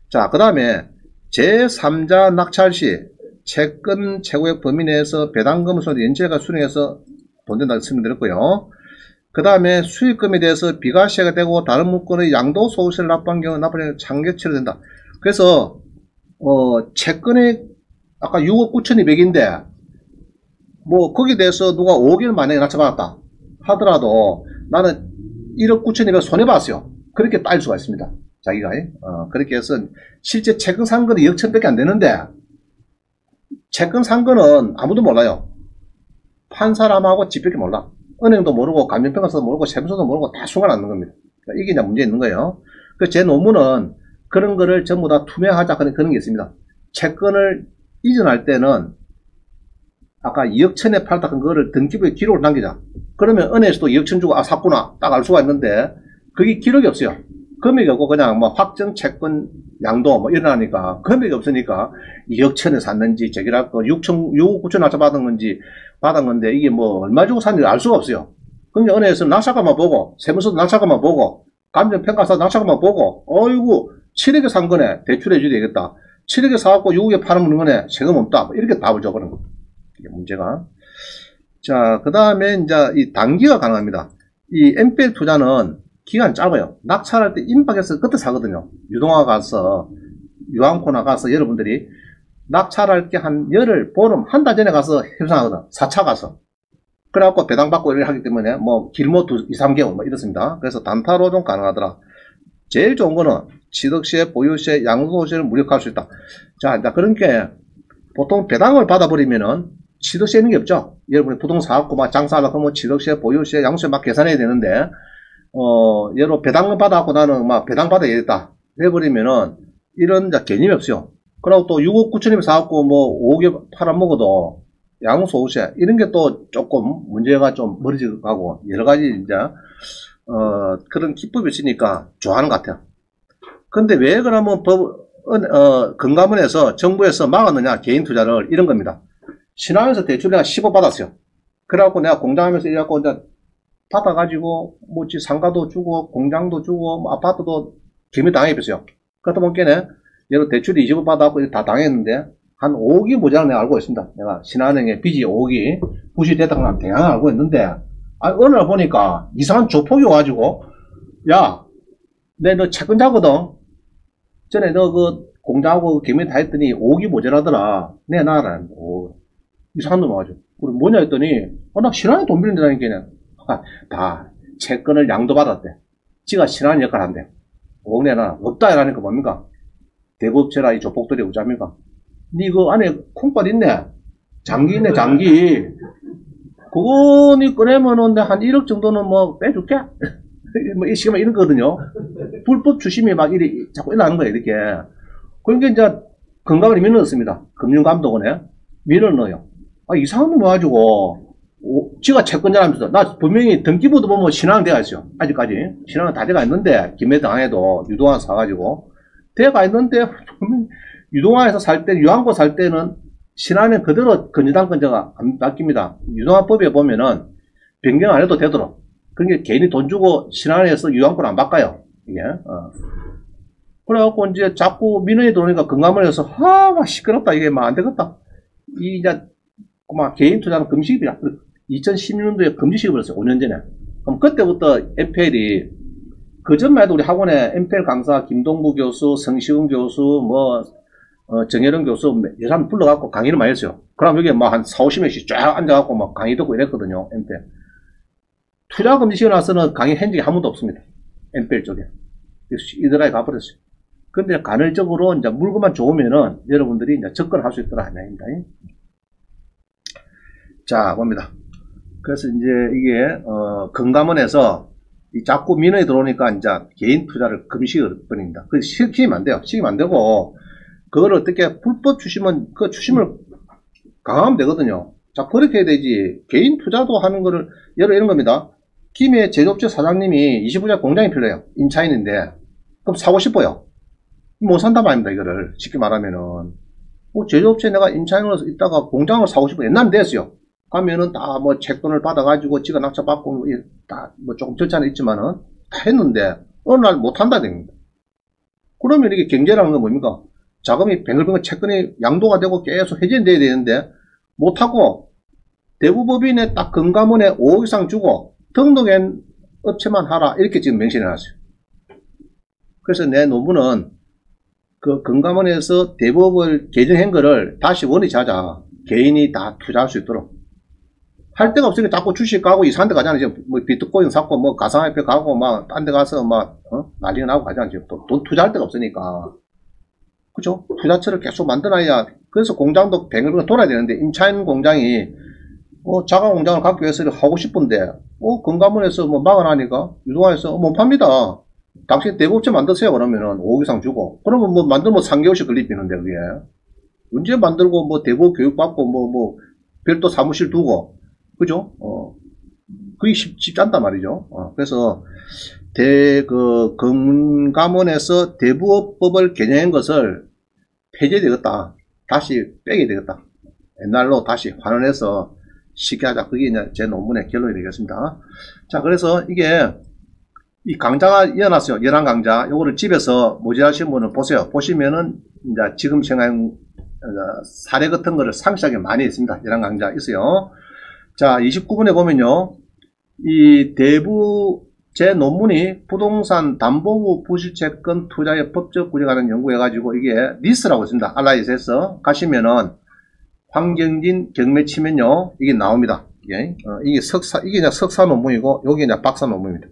자, 그 다음에 제3자 낙찰 시 채권 최고액 범위 내에서 배당금을 손에 연체가 수령해서 돈 된다고 설명드렸고요. 그 다음에 수익금에 대해서 비과세가 되고 다른 물건의 양도소득세를 납부한 경우 납부액 장기 처리된다. 그래서 채권이 아까 6억 9,200인데 뭐 거기에 대해서 누가 5억을 만약에 낮춰받았다 하더라도 나는 1억 9,200 손해봤어요. 그렇게 따질 수가 있습니다. 자기가 그렇게 해서 실제 채권 산 거는 2억 1,000밖에 안 되는데 채권 산 거는 아무도 몰라요. 판 사람하고 집밖에 몰라. 은행도 모르고 감정평가서도 모르고 세무서도 모르고 다 순간 앉는 겁니다. 그러니까 이게 이제 문제 있는 거예요. 그 제 논문은 그런 거를 전부 다 투명하자 그런 게 있습니다. 채권을 이전할 때는 아까 2억 1,000에 팔다 그거를 등기부에 기록을 남기자. 그러면 은행에서도 2억 1,000 주고 샀구나 딱 알 수가 있는데 그게 기록이 없어요. 금액이 없고 그냥 확정 채권 양도 일어나니까 금액이 없으니까 2억 1,000에 샀는지 저기랄 거 6억 9천 낙찰 받은 건지 받은 건데 이게 얼마 주고 샀는지 알 수가 없어요. 그러니까 은행에서는 낙찰가만 보고 세무서도 낙찰가만 보고 감정평가사도 낙찰가만 보고 어이구 7억에 산 거네 대출해 줘야 되겠다. 7억에 사갖고 6억에 팔아먹는 거네 세금 없다. 이렇게 답을 줘버린 거. 이게 문제가. 자, 그 다음에 이제 이 단기가 가능합니다. 이 NPL 투자는 기간 짧아요. 낙찰할 때 임박해서 그때 사거든요. 유동화 가서, 유한코나 가서 여러분들이 낙찰할 게 한 열흘, 보름, 한 달 전에 가서 협상하거든. 4차 가서. 그래갖고 배당받고 이렇게 하기 때문에 길면 2, 3개월 이렇습니다. 그래서 단타로 좀 가능하더라. 제일 좋은 거는 취득세, 보유세, 양도소득세를 무력화할 수 있다. 자, 이제 그런 게 보통 배당을 받아버리면은 취득세 있는 게 없죠. 여러분이 부동산 사갖고 장사하려고 하면 취득세, 보유세, 양도세 계산해야 되는데, 예로 배당을 받아갖고 나는 배당 받아야겠다. 해버리면은 이런 개념이 없어요. 그리고 또 6억 9천이면 사갖고 5억에 팔아먹어도 양도소득세 이런 게 또 조금 문제가 좀 멀어지고 가고 여러 가지 이제 그런 기법이 있으니까 좋아하는 것 같아요. 근데 왜 그러면 금감원에서 정부에서 막았느냐 개인 투자를 이런 겁니다. 신한에서 대출 내가 10억 받았어요. 그래갖고 내가 공장하면서 이래갖고 이제 받아가지고 상가도 주고 공장도 주고 아파트도 개미 당해봤어요. 그러다 보니까 얘로 대출이 20억 받아갖고 다 당했는데 한 5억이 모자란 내가 알고 있습니다. 내가 신한은행에 빚이 5억이 부실됐다고 난 대강 알고 있는데 어느 날 보니까 이상한 조폭이 와가지고 야, 너 채권자거든. 전에 너 공장하고 개미 다 했더니 5억이 모자라더라. 내 나라. 이상한 놈 와가지고. 그래 뭐냐 했더니 나 신한에 돈 빌린다니까 다 채권을 양도받았대. 지가 신하는 역할을 한대. 5억 내놔. 없다 이라는 거 뭡니까? 대법제라 이 조폭들이 오자입니까? 니 그 안에 콩팥 있네. 장기 있네, 장기. 그거 니 꺼내면은 한 1억 정도는 뭐 빼줄게? 뭐 이 시간에 이런 거거든요. 불법 추심이 막 이리 자꾸 일어나는 거예요, 이렇게. 그러니까 이제 건강을 민원 넣습니다. 금융감독원에 민원 넣어요. 아, 이상한 놈 와가지고, 지가 채권자라면서, 나 분명히 등기부도 보면 신앙 돼가 있어요. 아직까지. 신앙은 다 돼가 있는데, 김해당에도 유동화 사가지고, 돼가 있는데, 유동화에서 살 때, 유한고 살 때는 신안은 그대로 건재당권자가 안 바뀝니다. 유동화법에 보면은 변경 안 해도 되도록. 그러니까 개인이 돈 주고 신안에서 유한권 안 바꿔요. 이게. 그래갖고 이제 자꾸 민원이 들어오니까 금감원에서 막 시끄럽다. 이게 막 안 되겠다. 이제 막 개인 투자는 금지시킵이 2016년도에 금지시켜버렸어요. 5년 전에. 그럼 그때부터 MPL이 그전만 해도 우리 학원에 MPL 강사 김동부 교수, 성시훈 교수, 정혜령 교수 여사 불러갖고 강의를 많이 했어요. 그럼 여기 뭐 한 4, 50명씩 쫙 앉아갖고 막 강의 듣고 이랬거든요. MPL. 투자 금지 시켜 나서는 강의 한 적이 한 번도 없습니다. MPL 쪽에. 이들아에 가버렸어요. 근데 간헐적으로 이제 물건만 좋으면은 여러분들이 이제 접근할 수 있도록 하냐입니다. 자, 봅니다. 그래서 이제 이게, 금감원에서 자꾸 민원이 들어오니까 이제 개인 투자를 금지시킬 뻔입니다. 그 시키면 안 돼요. 시키면 안 되고, 그걸 어떻게 불법 추심은 그 추심을 강화하면 되거든요. 자, 그렇게 해야 되지. 개인 투자도 하는 거를, 이런 겁니다. 김해 제조업체 사장님이 25자 공장이 필요해요. 임차인인데. 그럼 사고 싶어요. 못 산단 말입니다, 이거를. 쉽게 말하면은. 제조업체 내가 임차인으로서 있다가 공장을 사고 싶어. 옛날엔 됐어요. 가면은 다 채권을 받아가지고 지가 낙찰받고 다 조금 절차는 있지만은 다 했는데 어느 날 못 한다 됩니다. 그러면 이게 경제라는 건 뭡니까? 자금이 뱅글뱅글 채권이 양도가 되고 계속 회전돼야 되는데 못하고 대부법인에 딱 금감원에 5억 이상 주고 등록한 업체만 하라 이렇게 지금 명시해놨어요. 그래서 내 논문은 그 금감원에서 대법을 개정한 거를 다시 원위하자. 개인이 다 투자할 수 있도록. 할 데가 없으니까 자꾸 주식 가고 이상한 데 가잖아요. 지금 비트코인 샀고 가상화폐 가고 딴 데 가서 난리가 나고 가잖아요. 지금 돈 투자할 데가 없으니까. 그죠? 투자처를 계속 만들어야, 그래서 공장도 뱅글뱅글 돌아야 되는데, 임차인 공장이, 자가 공장을 갖기 위해서 하고 싶은데, 금감원에서 막아나니까, 유동화해서 못 팝니다. 당신 대부업체 만드세요. 그러면은 5억 이상 주고. 그러면 만들면 3개월씩 걸리는데, 그게. 언제 만들고, 대부업 교육받고, 별도 사무실 두고, 그죠? 그게 쉽지 않단 말이죠. 그래서, 금감원에서 대부업법을 개정한 것을 폐지되겠다. 다시 빼게 되겠다. 옛날로 다시 환원해서 쉽게 하자. 그게 이제 제 논문의 결론이 되겠습니다. 자, 그래서 이게, 이 강좌가 이어났어요. 11강좌. 요거를 집에서 모집하신 분은 보세요. 보시면은, 이제 지금 생각한 사례 같은 거를 상세하게 많이 있습니다. 11강좌 있어요. 자, 29분에 보면요. 이 제 논문이 부동산 담보부 부실채권 투자의 법적 구제에 관한 연구해가지고 이게 리스라고 있습니다. 알라이스에서 가시면은 황경진 경매 치면요. 이게 나옵니다. 이게 이게 이제 석사 논문이고 여기 이제 박사 논문입니다.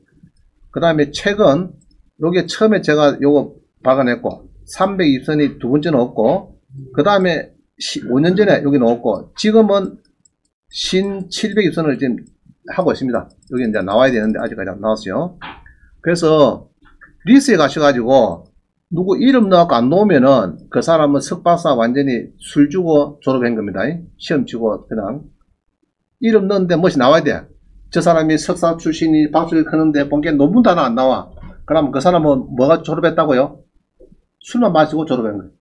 그 다음에 최근 요게 처음에 제가 요거 박아냈고 320선이 두 번째는 없고 그 다음에 5년 전에 여기 넣었고 지금은 신 720선을 지금 하고 있습니다. 여기 이제 나와야 되는데 아직까지 안 나왔어요. 그래서 리스에 가셔가지고 누구 이름 넣어갖고 안 놓으면은 그 사람은 석박사 완전히 술 주고 졸업한 겁니다. 시험 치고 그냥 이름 넣는데 무엇이 나와야 돼. 저 사람이 석사 출신이 박수를 크는데 본게 논문도 하나 안 나와. 그러면 그 사람은 뭐가 졸업했다고요? 술만 마시고 졸업한 거예요.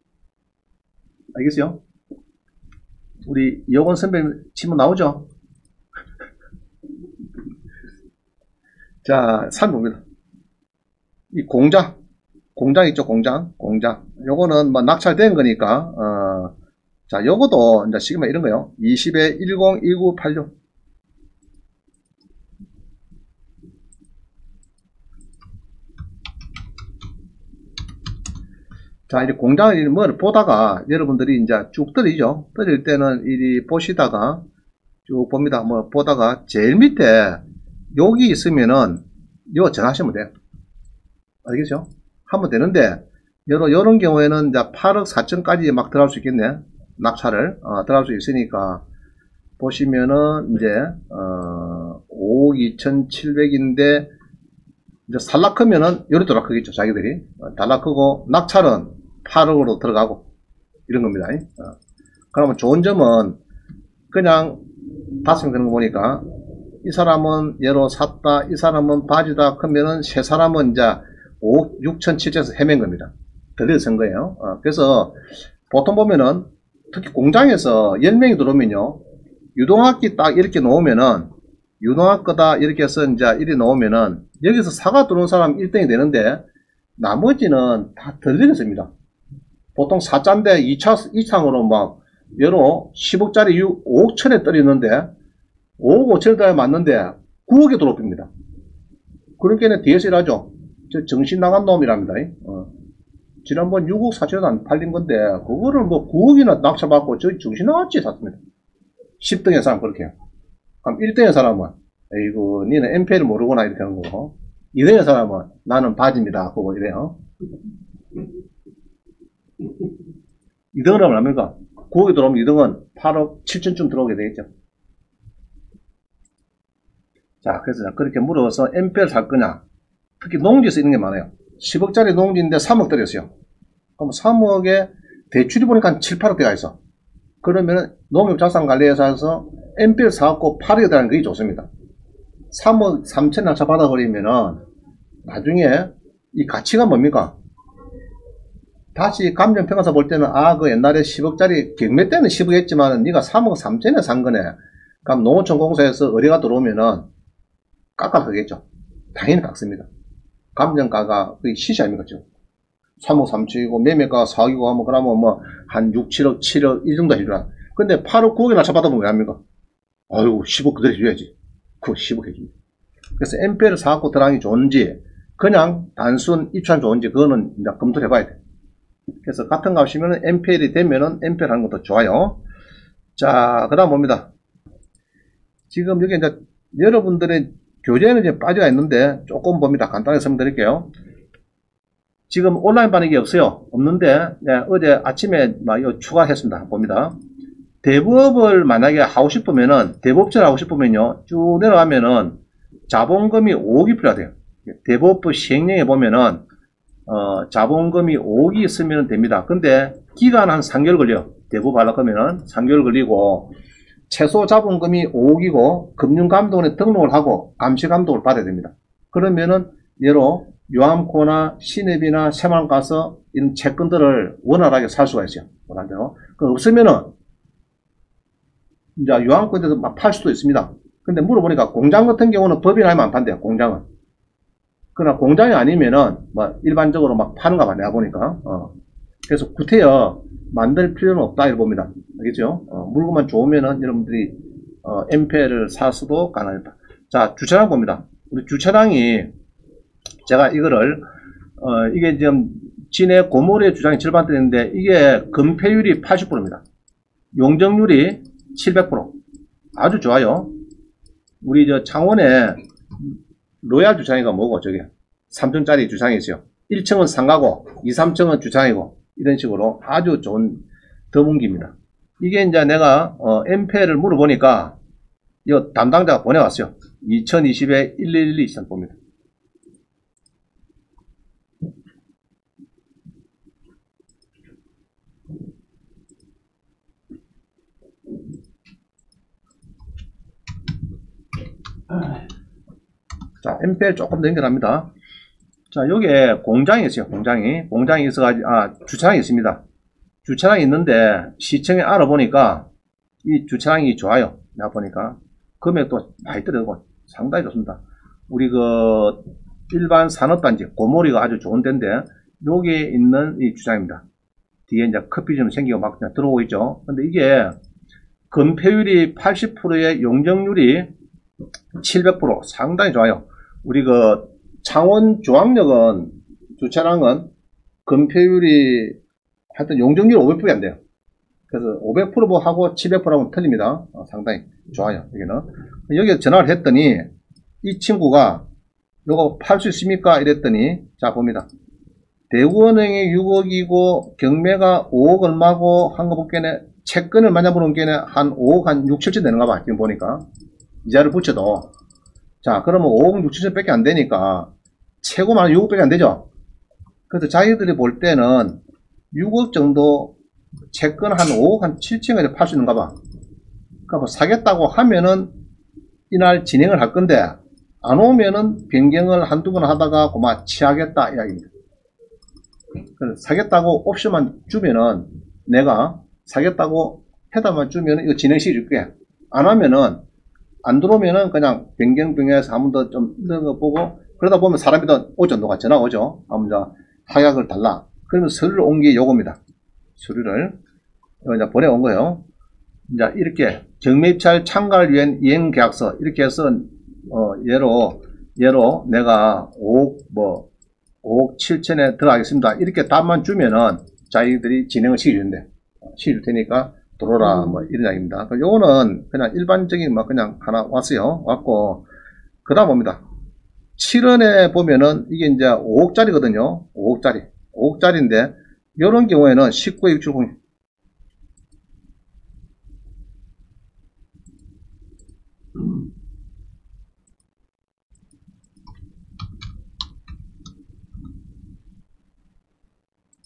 알겠어요? 우리 이호건 선배님 치면 나오죠? 자, 3부입니다. 이 공장 있죠, 공장. 요거는 낙찰된 거니까, 자, 요거도 이제 시그마 이런 거요. 20에 101986. 자, 이제 공장을 뭘 보다가 여러분들이 이제 쭉 떨리죠. 떨릴 때는 이 보시다가 쭉 봅니다. 보다가 제일 밑에 여기 있으면은, 이거 전하시면 돼요. 알겠죠? 하면 되는데, 요런 경우에는 이제 8억 4천까지 막 들어갈 수 있겠네. 낙찰을, 들어갈 수 있으니까, 보시면은, 이제, 5억 2,700인데, 이제 살라 크면은, 요리 돌아 크겠죠, 자기들이. 달라 크고, 낙찰은 8억으로 들어가고, 이런 겁니다. 그러면 좋은 점은, 그냥, 다섯 명 되는 거 보니까, 이 사람은 얘로 샀다, 이 사람은 바지다, 크면은, 세 사람은 이제, 5억 6천 7천에서 헤맨 겁니다. 드디어 선 거예요. 그래서, 보통 보면은, 특히 공장에서 10명이 들어오면요, 유동학기 딱 이렇게 놓으면은, 유동학거다 이렇게 해서 이제 이리 놓으면은 여기서 사가 들어온 사람 1등이 되는데 나머지는 다 덜리겠습니다. 보통 4자인데 2차 이상으로 막 여로 10억짜리 5억 천에 떨리는데 5억 5천에 맞는데 9억에 들어옵니다. 그러니까 뒤에서 일하죠. 저 정신 나간 놈이랍니다. 지난번 6억 4천에도 안 팔린 건데 그거를 뭐 9억이나 낙찰받고 저 정신 나갔지 샀습니다. 10등의 사람 그렇게 해요. 그럼 1등의 사람은, 에이구, 니는 MP를 모르구나, 이렇게 하는 거고. 2등의 사람은, 나는 바지입니다. 그거 이래요. 2등은 하면 뭡니까? 9억이 들어오면 2등은 8억 7천쯤 들어오게 되겠죠. 자, 그래서 그렇게 물어서 MP를 살 거냐. 특히 농지에서 이런 게 많아요. 10억짜리 농지인데 3억 들였어요. 그럼 3억에 대출이 보니까 한 7, 8억 대가 있어. 그러면 농협자산관리회사에서 MP를 사갖고 8억에 달하는 게 좋습니다. 3억 3천 낙찰 받아버리면은 나중에 이 가치가 뭡니까? 다시 감정평가서 볼 때는 그 옛날에 10억짜리 경매 때는 10억 했지만은 네가 3억 3천에 산 거네. 그럼 농어촌 공사에서 의뢰가 들어오면은 깎아가겠죠. 당연히 깎습니다. 감정가가 거의 시시 아닙니까? 지금 3억 3천이고 매매가가 4억이고 하면 그러면 뭐 한 6, 7억 7억 이 정도 해주라. 근데 8억 9억에 낙찰 받아보면 왜 합니까? 아유 10억 그대로 해줘야지. 그거 10억 해줍니다. 그래서 MP를 사갖고 들어가는 게 좋은지 그냥 단순 입찰 좋은지 그거는 이제 검토를 해봐야 돼. 그래서 같은 값이면 MPL이 되면은 MPL 하는 것도 좋아요. 자, 그 다음 봅니다. 지금 여기 이제 여러분들의 교재는 이제 빠져가 있는데 조금 봅니다. 간단하게 설명드릴게요. 지금 온라인 반응이 없어요. 없는데 어제 아침에 막 이거 추가했습니다. 봅니다. 대부업을 만약에 하고 싶으면은 대부업체를 하고 싶으면요 쭉 내려가면은 자본금이 5억이 필요하대요. 대부업부 시행령에 보면은 자본금이 5억이 있으면 됩니다. 근데 기간 한 3개월 걸려요. 대부업 하려고 하면은 3개월 걸리고 최소 자본금이 5억이고 금융감독원에 등록을 하고 감시감독을 받아야 됩니다. 그러면은 예로 요암코나 시내비나 새마을 가서 이런 채권들을 원활하게 살 수가 있어요. 원활대로. 그 없으면은 이제 요양권에서 막 팔 수도 있습니다. 근데 물어보니까 공장 같은 경우는 법이 나면 안 판대요. 공장은. 그러나 공장이 아니면은 뭐 일반적으로 막 파는가 봐 내가 보니까. 그래서 구태여 만들 필요는 없다 이렇게 봅니다. 알겠죠? 물건만 좋으면은 여러분들이 MPL을 사서도 가능하다. 자, 주차장 봅니다. 우리 주차장이 제가 이거를 이게 지금 진해 고모리의 주장이 절반 되는데 이게 건폐율이 80%입니다. 용적률이 700%. 아주 좋아요. 우리 저 창원에 로얄 주차장이가 뭐고 저게 3층짜리 주차장이 있어요. 1층은 상가고 2, 3층은 주차장이고 이런 식으로 아주 좋은 더문기입니다. 이게 이제 내가 MPL을 물어보니까 이 담당자가 보내왔어요. 2020에 1112 시선 봅니다. 자, MPL 조금 더 연결합니다. 자, 여기에 공장이 있어요. 공장이 있어가지고, 주차장이 있습니다. 주차장이 있는데, 시청에 알아보니까, 이 주차장이 좋아요. 내가 보니까. 금액도 많이 들어가고, 상당히 좋습니다. 우리 일반 산업단지, 고모리가 아주 좋은 데인데, 여기에 있는 이 주차장입니다. 뒤에 이제 커피 좀 생기고 막 그냥 들어오고 있죠. 근데 이게, 건폐율이 80%의 용적률이 700% 상당히 좋아요. 우리 창원 중앙역은 주차장은 건폐율이 하여튼 용적률 500%가 안 돼요. 그래서 500%하고 700%하고는 틀립니다. 상당히 좋아요. 여기는. 여기에 전화를 했더니 이 친구가 요거 팔 수 있습니까? 이랬더니, 자, 봅니다. 대구은행이 6억이고, 경매가 5억 얼마고, 한 거 볼게네. 채권을 만약 물은 게네, 한 5억 한 6, 7천 되는가 봐. 지금 보니까. 이자를 붙여도. 자, 그러면 5억 6, 7천 밖에 안 되니까, 최고 많은 6억 밖에 안 되죠? 그래서 자기들이 볼 때는 6억 정도 채권 한 5억 한 7천에 팔 수 있는가 봐. 그러니까 뭐 사겠다고 하면은 이날 진행을 할 건데, 안 오면은 변경을 한두 번 하다가 그만 취하겠다 이야기입니다. 사겠다고 옵션만 주면은 내가 사겠다고 해달만 주면은 이거 진행시켜 줄게. 안 하면은 안 들어오면은 그냥 변경해서 한 번 더 좀 넣어보고 그러다 보면 사람이 더 오죠. 누가 전화 오죠. 한번 하약을 달라. 그러면 서류를 온 게 요겁니다. 서류를 이제 보내온 거예요. 이제 이렇게 경매 입찰 참가를 위한 이행 계약서 이렇게 해서 예로 내가 5억 7천에 들어가겠습니다. 이렇게 답만 주면은 자기들이 진행을 시켜줄 테니까 들어오라 뭐 이런 이야기입니다. 요거는 그냥 일반적인 막 그냥 하나 왔어요. 왔고 그 다음 봅니다. 7원에 보면은 이게 이제 5억짜리거든요. 5억짜리인데 이런 경우에는 19회 입출공이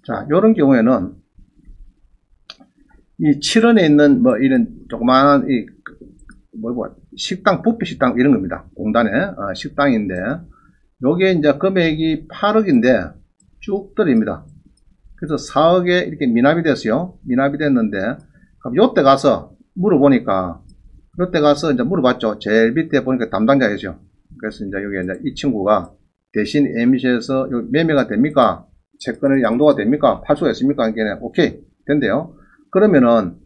자, 요런 경우에는 이 7원에 있는 뭐 이런 조그마한 식당, 뷔페 식당 이런 겁니다. 공단에 식당인데 요게 이제 금액이 8억인데 쭉 떨어집니다. 그래서 4억에 이렇게 미납이 됐어요. 미납이 됐는데 그럼 요때 가서 물어보니까 요때 가서 이제 물어봤죠. 제일 밑에 보니까 담당자이죠. 그래서 이제 여기 이제 이 친구가 대신 MC에서 매매가 됩니까? 채권을 양도가 됩니까? 팔 수가 있습니까? 이게 오케이 된대요. 그러면은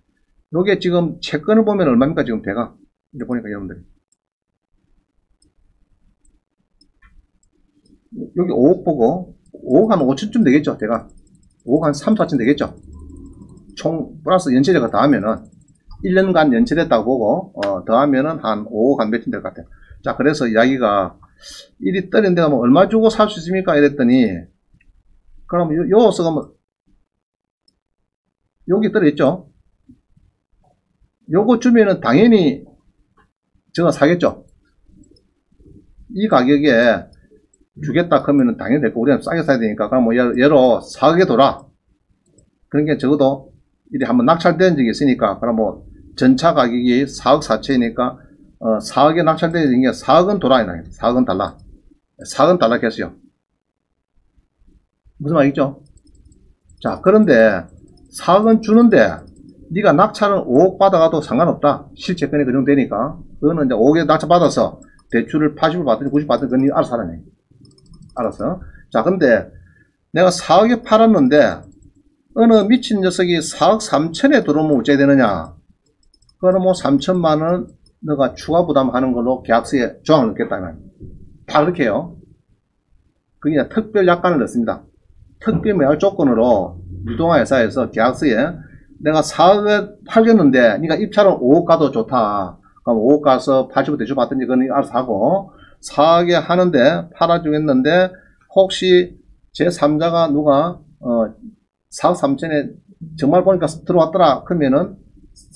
요게 지금 채권을 보면 얼마입니까? 지금 대가 이제 보니까 여러분들 여기 5억 보고 5억 한 5천쯤 되겠죠. 대가 5억 한 3, 4천 되겠죠. 총 플러스 연체료가 더하면은 1년간 연체됐다고 보고 더하면은 한 5억 한 몇천 될 것 같아요. 자, 그래서 이야기가 일이 떨어진 데가 뭐 얼마 주고 살 수 있습니까? 이랬더니 그럼 요서 가면 여기 떨어졌죠. 요거 주면은 당연히 제가 사겠죠. 이 가격에 주겠다 그러면은 당연히 될 거 우리는 싸게 사야 되니까 그럼 뭐 예로 4억에 돌아. 그러니까 적어도 이리 한번 낙찰된 적이 있으니까 그럼 뭐 전차 가격이 4억 4천이니까 4억에 낙찰된 게 4억은 돌아. 4억은 달라. 4억은 달라 했어요. 무슨 말이죠? 자, 그런데 4억은 주는데 네가 낙찰은 5억 받아가도 상관없다. 실채권이 그 정도 되니까 그거는 이제 5억에 낙찰 받아서 대출을 80을 받든지 90 받든지 그건 알아서 하라네. 알았어. 자, 근데 내가 4억에 팔았는데 어느 미친 녀석이 4억 3천에 들어오면 어째 되느냐? 그거는 뭐 3천만원 너가 추가 부담하는 걸로 계약서에 조항을 넣겠다. 다 그렇게 해요. 그게 특별 약관을 넣습니다. 특별 매각 조건으로 유동화 회사에서 계약서에 내가 4억에 팔겠는데 네가 입찰은 5억 가도 좋다. 그럼 5억 가서 80억 대출 받든지 그건 알아서 하고 4억에 하는데 팔아주겠는데 혹시 제3자가 누가 4억 3천에 정말 보니까 들어왔더라 그러면은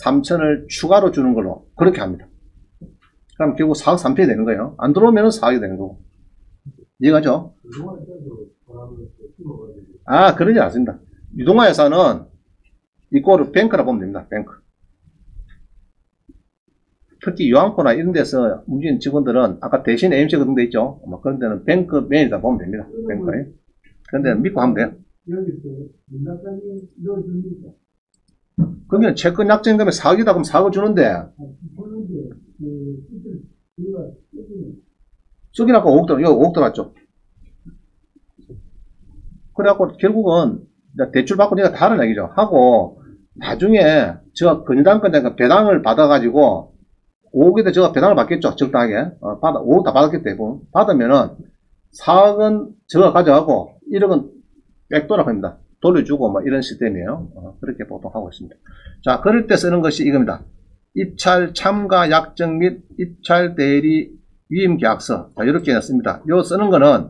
3천을 추가로 주는 걸로 그렇게 합니다. 그럼 결국 4억 3천이 되는 거예요. 안 들어오면은 4억이 되는 거고. 이해가죠? 아, 그러지 않습니다. 유동화 회사는 이꼴을 뱅크라 보면 됩니다. 뱅크. 특히 요한코나 이런 데서 움직이는 직원들은 아까 대신 AMC 같은 데 있죠. 뭐 그런 데는 뱅크 매니저 보면 됩니다. 뱅크에. 그런 데는 믿고 하면 돼요. 그러면 채권 약정금에 4억이다 그럼 4억을 주는데 쓰긴 아까 5억 들어, 여기 5억 들어왔죠. 그래갖고 결국은 대출 받고 내가 다른 얘기죠. 하고 나중에 제가 건당권 배당을 받아가지고 5억에다 제가 배당을 받겠죠. 적당하게. 5억 다 받았기 때문에. 받으면은 4억은 제가 가져가고 1억은 백도락 합니다. 돌려주고 뭐 이런 시스템이에요. 그렇게 보통 하고 있습니다. 자, 그럴 때 쓰는 것이 이겁니다. 입찰 참가 약정 및 입찰 대리 위임계약서. 자, 이렇게 씁니다. 요 쓰는 거는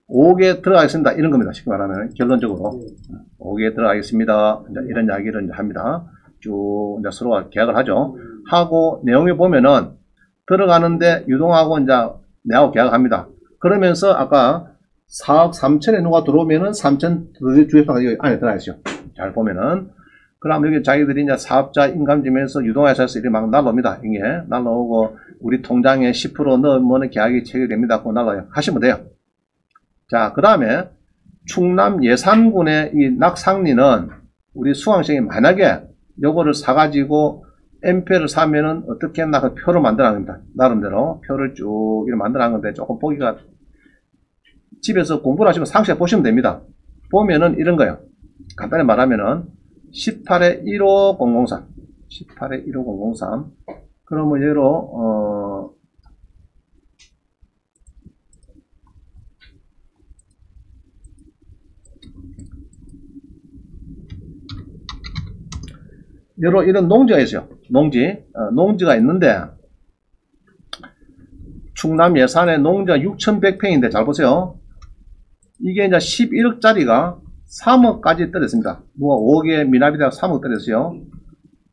5개 들어가겠습니다. 이런 겁니다. 쉽게 말하면 결론적으로 5개 들어가겠습니다. 이제 이런 이야기를 이제 합니다. 쭉 이제 서로 계약을 하죠. 하고 내용에 보면은 들어가는데 유동하고 이제 내하고 계약합니다. 그러면서 아까 4억 3천에 누가 들어오면은 3천 주입사가 여기 안에 들어가 있어요. 잘 보면은. 그럼 여기 자기들이 이제 사업자 인감지면서 유동회사에서 이렇게 막 날라옵니다. 이게 날라오고 우리 통장에 10% 넣으면 계약이 체결됩니다. 그거 날라요. 하시면 돼요. 자, 그 다음에 충남 예산군의 이 낙상리는 우리 수강생이 만약에 요거를 사가지고 MP를 사면은 어떻게 했나 그 표를 만들어 놓은 겁니다. 나름대로 표를 쭉 이렇게 만들어 놓은 건데 조금 보기가 집에서 공부를 하시면 상시에 보시면 됩니다. 보면은 이런 거예요. 간단히 말하면은 18에 15003 18에 15003 그러면 얘로 여러 이런 농지가 있어요. 농지가 있는데 충남 예산에 농지가 6,100평인데 잘 보세요. 이게 이제 11억짜리가 3억까지 떨어졌습니다. 누가 5억에 미납이다가 3억 떨어졌어요.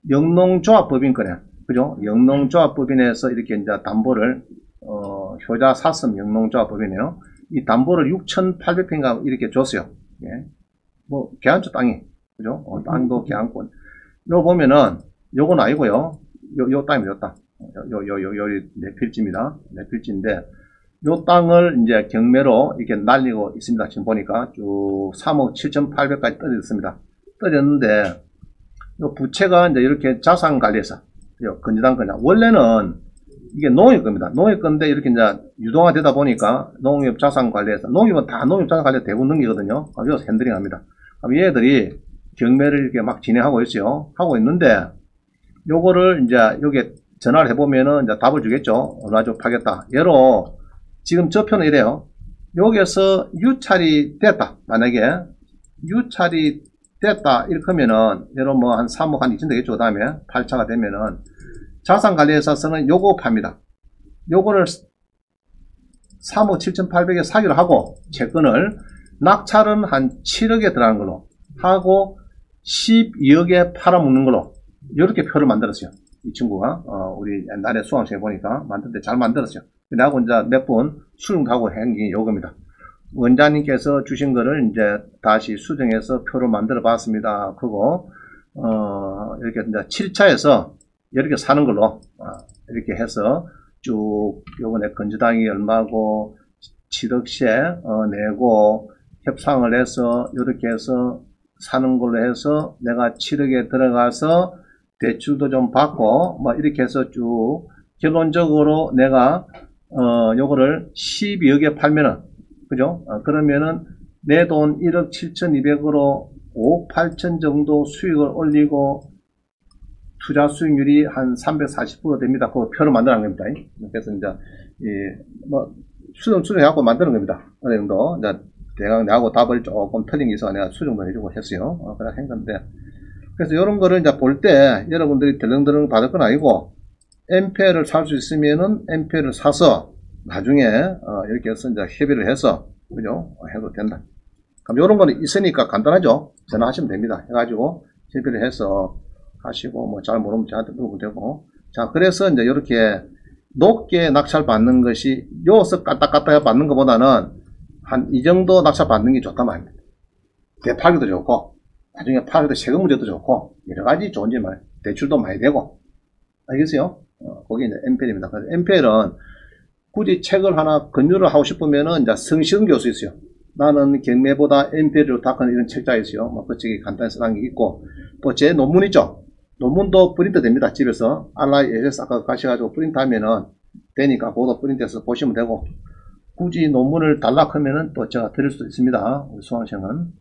영농조합법인 거네. 그죠? 영농조합법인에서 이렇게 이제 담보를 효자 사슴 영농조합법이네요. 이 담보를 6,800평인가 이렇게 줬어요. 예. 뭐 계안초 땅이 그죠? 땅도 계안권. 요 보면은 요건 아니고요. 요 땅입니다. 요 땅. 요 네 필지입니다. 네 필지인데 요 땅을 이제 경매로 이렇게 날리고 있습니다. 지금 보니까 쭉 3억 7,800까지 떨어졌습니다. 떨어졌는데 요 부채가 이제 이렇게 자산관리에서 건재단 거냐. 원래는 이게 농협 겁니다. 농협 건데 이렇게 이제 유동화 되다 보니까 농협 자산관리에서 농협은 다 농협 자산관리 대부분 넘기거든요. 여기서 핸들링 합니다. 그럼 얘들이 경매를 이렇게 막 진행하고 있어요. 하고 있는데 요거를 이제 여기에 전화를 해보면은 이제 답을 주겠죠. 얼마 좀 파겠다. 예로 지금 저 표는 이래요. 여기에서 유찰이 됐다. 만약에 유찰이 됐다. 이렇게 하면은 예로 뭐 한 3억 한 2천 되겠죠. 그 다음에 8차가 되면은 자산관리회사에서는 요거 팝니다. 요거를 3억 7,800에 사기로 하고 채권을 낙찰은 한 7억에 들어가는 걸로 하고 12억에 팔아먹는 걸로 이렇게 표를 만들었어요. 이 친구가 우리 옛날에 수강생에 보니까 만드는데 잘 만들었어요. 나하고 이제 몇 번 수정도 하고 한 게 요겁니다. 원장님께서 주신 거를 이제 다시 수정해서 표를 만들어 봤습니다. 그거 이렇게 이제 7차에서 이렇게 사는 걸로 이렇게 해서 쭉 요번에 건주당이 얼마고 7억씩 내고 협상을 해서 이렇게 해서 사는 걸로 해서 내가 7억에 들어가서 대출도 좀 받고 뭐 이렇게 해서 쭉 결론적으로 내가 요거를 12억에 팔면은 그죠? 그러면은 내 돈 1억 7,200으로 5억 8천 정도 수익을 올리고 투자 수익률이 한 340% 됩니다. 그 표를 만들어 놓은 겁니다. 그래서 이제 뭐 수정해갖고 만드는 겁니다. 어느 정도 이제 대강 내하고 답을 조금 틀린 게 있어 내가 수정도 해주고 했어요. 그래 한 건데 그래서 이런 거를 이제 볼 때 여러분들이 덜렁덜렁 받을 건 아니고 MP를 살 수 있으면은 MP를 사서 나중에 이렇게 해서 이제 협의를 해서 그죠? 해도 된다. 그럼 이런 거는 있으니까 간단하죠? 전화하시면 됩니다. 해가지고 협의를 해서 하시고 뭐 잘 모르면 저한테 물어보면 되고 자 그래서 이제 이렇게 높게 낙찰 받는 것이 여기서 까딱까딱 받는 것보다는 한 이 정도 낙찰 받는 게 좋단 말입니다. 대팔기도 좋고 나중에 팔기도 세금 문제도 좋고 여러 가지 좋은 점을 대출도 많이 되고 알겠어요? 거기 이제 MPL입니다. 그래서 MPL은 굳이 책을 하나 권유를 하고 싶으면은 이제 성시경 교수 있어요. 나는 경매보다 MPL을 닦은 이런 책자 있어요. 뭐 그 책이 간단히 써놓은 게 있고 또 제 논문 있죠. 논문도 프린트 됩니다. 집에서 RISS 아까 가셔가지고 프린트 하면은 되니까 그것도 프린트해서 보시면 되고 굳이 논문을 달라 하면은 또 제가 드릴 수도 있습니다. 우리 수강생은.